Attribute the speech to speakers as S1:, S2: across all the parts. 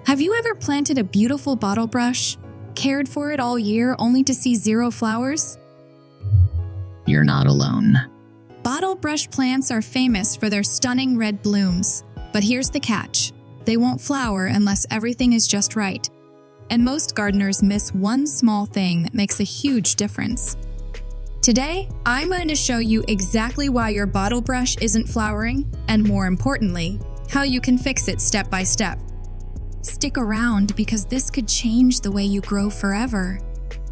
S1: Have you ever planted a beautiful bottle brush, cared for it all year only to see zero flowers?
S2: You're not alone.
S1: Bottle brush plants are famous for their stunning red blooms. But here's the catch. They won't flower unless everything is just right. And most gardeners miss one small thing that makes a huge difference. Today, I'm going to show you exactly why your bottle brush isn't flowering, and more importantly, how you can fix it step by step. Stick around because this could change the way you grow forever.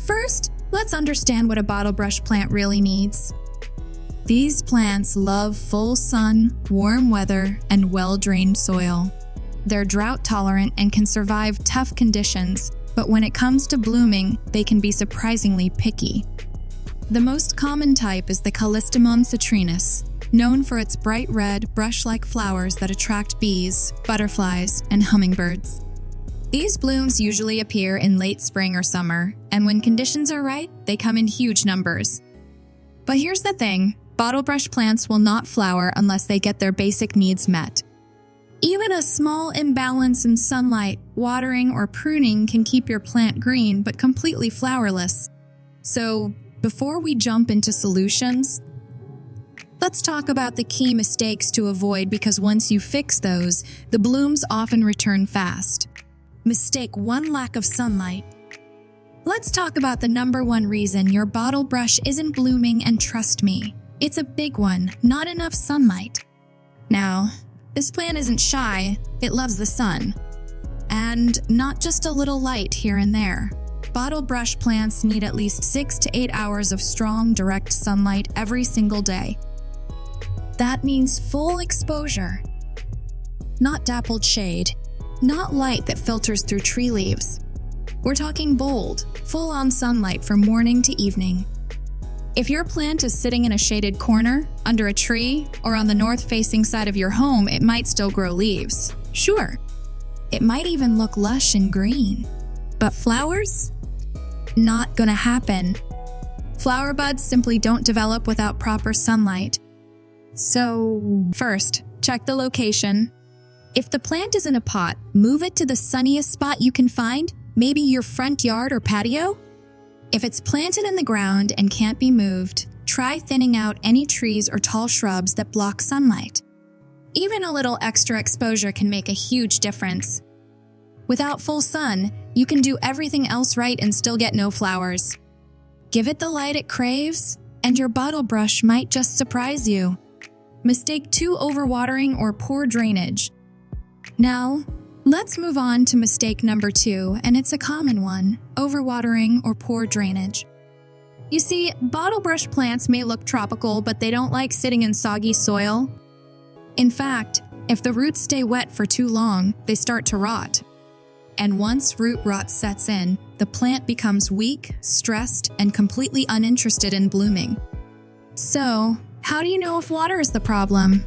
S1: First, let's understand what a bottle brush plant really needs. These plants love full sun, warm weather, and well-drained soil. They're drought-tolerant and can survive tough conditions, but when it comes to blooming, they can be surprisingly picky. The most common type is the Callistemon citrinus, known for its bright red, brush-like flowers that attract bees, butterflies, and hummingbirds. These blooms usually appear in late spring or summer, and when conditions are right, they come in huge numbers. But here's the thing, bottle brush plants will not flower unless they get their basic needs met. Even a small imbalance in sunlight, watering, or pruning can keep your plant green but completely flowerless. So, before we jump into solutions, let's talk about the key mistakes to avoid because once you fix those, the blooms often return fast. Mistake 1: lack of sunlight. Let's talk about the number one reason your bottle brush isn't blooming, and trust me, it's a big one: not enough sunlight. Now, this plant isn't shy, it loves the sun. And not just a little light here and there. Bottle brush plants need at least 6 to 8 hours of strong, direct sunlight every single day. That means full exposure. Not dappled shade, not light that filters through tree leaves. We're talking bold, full-on sunlight from morning to evening. If your plant is sitting in a shaded corner, under a tree, or on the north-facing side of your home, it might still grow leaves. Sure, it might even look lush and green. But flowers? Not gonna happen. Flower buds simply don't develop without proper sunlight. So, first, check the location. If the plant is in a pot, move it to the sunniest spot you can find, maybe your front yard or patio. If it's planted in the ground and can't be moved, try thinning out any trees or tall shrubs that block sunlight. Even a little extra exposure can make a huge difference. Without full sun, you can do everything else right and still get no flowers. Give it the light it craves, and your bottle brush might just surprise you. Mistake 2: overwatering or poor drainage. Now, let's move on to mistake number 2, and it's a common one: overwatering or poor drainage. You see, bottle brush plants may look tropical, but they don't like sitting in soggy soil. In fact, if the roots stay wet for too long, they start to rot. And once root rot sets in, the plant becomes weak, stressed, and completely uninterested in blooming. So, how do you know if water is the problem?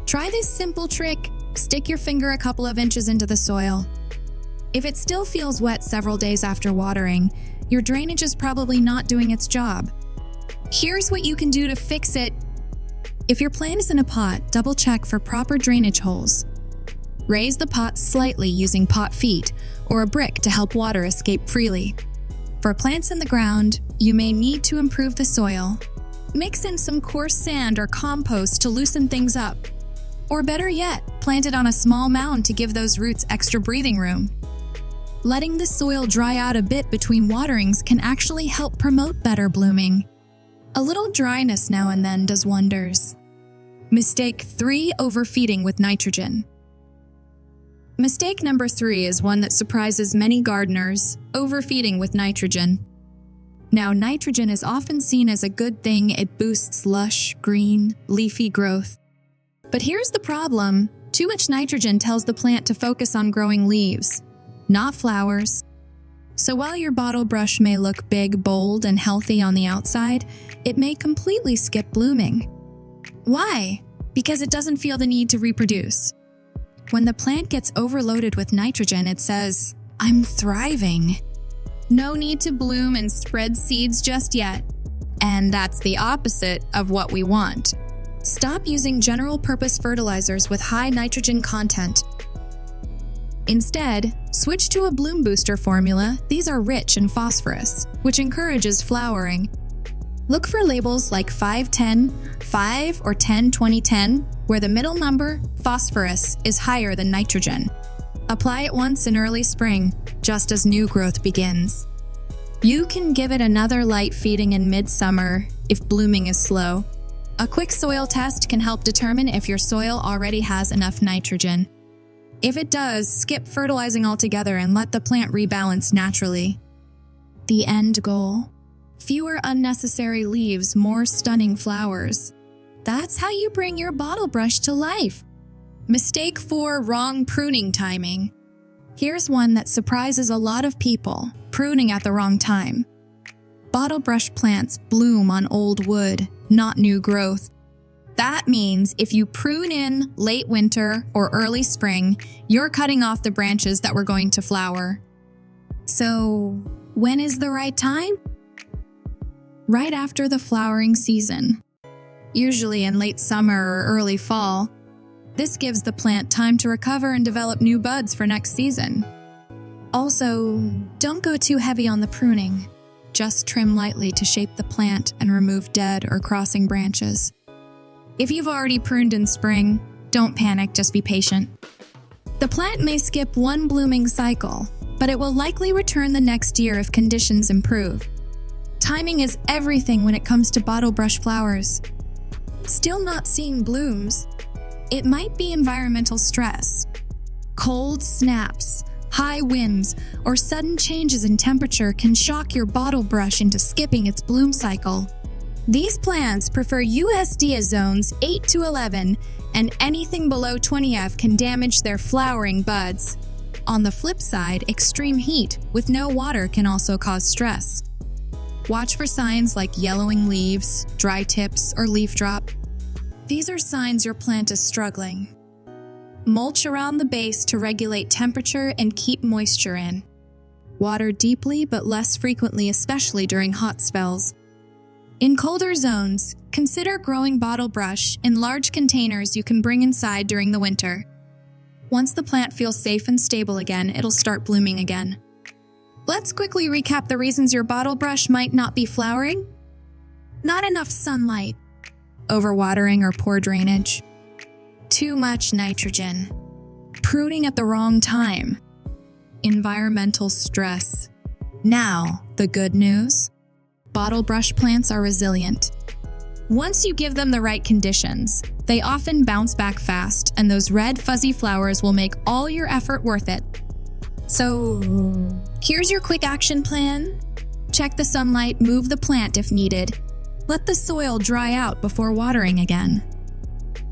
S1: Try this simple trick. Stick your finger a couple of inches into the soil. If it still feels wet several days after watering, your drainage is probably not doing its job. Here's what you can do to fix it. If your plant is in a pot, double-check for proper drainage holes. Raise the pot slightly using pot feet or a brick to help water escape freely. For plants in the ground, you may need to improve the soil. Mix in some coarse sand or compost to loosen things up. Or better yet, plant it on a small mound to give those roots extra breathing room. Letting the soil dry out a bit between waterings can actually help promote better blooming. A little dryness now and then does wonders. Mistake 3: overfeeding with nitrogen. Mistake number 3 is one that surprises many gardeners: overfeeding with nitrogen. Now, nitrogen is often seen as a good thing. It boosts lush, green, leafy growth. But here's the problem: too much nitrogen tells the plant to focus on growing leaves, not flowers. So while your bottle brush may look big, bold, and healthy on the outside, it may completely skip blooming. Why? Because it doesn't feel the need to reproduce. When the plant gets overloaded with nitrogen, it says, "I'm thriving. No need to bloom and spread seeds just yet." And that's the opposite of what we want. Stop using general-purpose fertilizers with high nitrogen content. Instead, switch to a bloom booster formula. These are rich in phosphorus, which encourages flowering. Look for labels like 510, 5 or 10, 2010, where the middle number, phosphorus, is higher than nitrogen. Apply it once in early spring, just as new growth begins. You can give it another light feeding in midsummer if blooming is slow. A quick soil test can help determine if your soil already has enough nitrogen. If it does, skip fertilizing altogether and let the plant rebalance naturally. The end goal: fewer unnecessary leaves, more stunning flowers. That's how you bring your bottle brush to life. Mistake 4: wrong pruning timing. Here's one that surprises a lot of people: pruning at the wrong time. Bottle brush plants bloom on old wood, not new growth. That means if you prune in late winter or early spring, you're cutting off the branches that were going to flower. So, when is the right time? Right after the flowering season, usually in late summer or early fall. This gives the plant time to recover and develop new buds for next season. Also, don't go too heavy on the pruning. Just trim lightly to shape the plant and remove dead or crossing branches. If you've already pruned in spring, don't panic, just be patient. The plant may skip one blooming cycle, but it will likely return the next year if conditions improve. Timing is everything when it comes to bottle brush flowers. Still not seeing blooms? It might be environmental stress. Cold snaps, high winds, or sudden changes in temperature can shock your bottle brush into skipping its bloom cycle. These plants prefer USDA zones 8 to 11, and anything below 20F can damage their flowering buds. On the flip side, extreme heat with no water can also cause stress. Watch for signs like yellowing leaves, dry tips, or leaf drop. These are signs your plant is struggling. Mulch around the base to regulate temperature and keep moisture in. Water deeply but less frequently, especially during hot spells. In colder zones, consider growing bottle brush in large containers you can bring inside during the winter. Once the plant feels safe and stable again, it'll start blooming again. Let's quickly recap the reasons your bottle brush might not be flowering. Not enough sunlight, overwatering or poor drainage, too much nitrogen, pruning at the wrong time, environmental stress. Now, the good news: bottle brush plants are resilient. Once you give them the right conditions, they often bounce back fast, and those red fuzzy flowers will make all your effort worth it. So, here's your quick action plan. Check the sunlight, move the plant if needed. Let the soil dry out before watering again.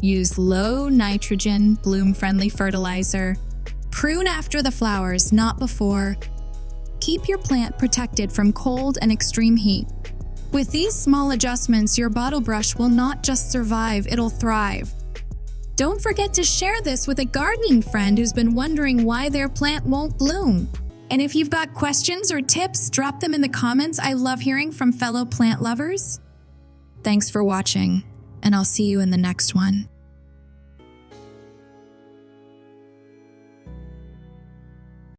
S1: Use low nitrogen, bloom-friendly fertilizer. Prune after the flowers, not before. Keep your plant protected from cold and extreme heat. With these small adjustments, your bottle brush will not just survive, it'll thrive. Don't forget to share this with a gardening friend who's been wondering why their plant won't bloom. And if you've got questions or tips, drop them in the comments. I love hearing from fellow plant lovers. Thanks for watching, and I'll see you in the next one.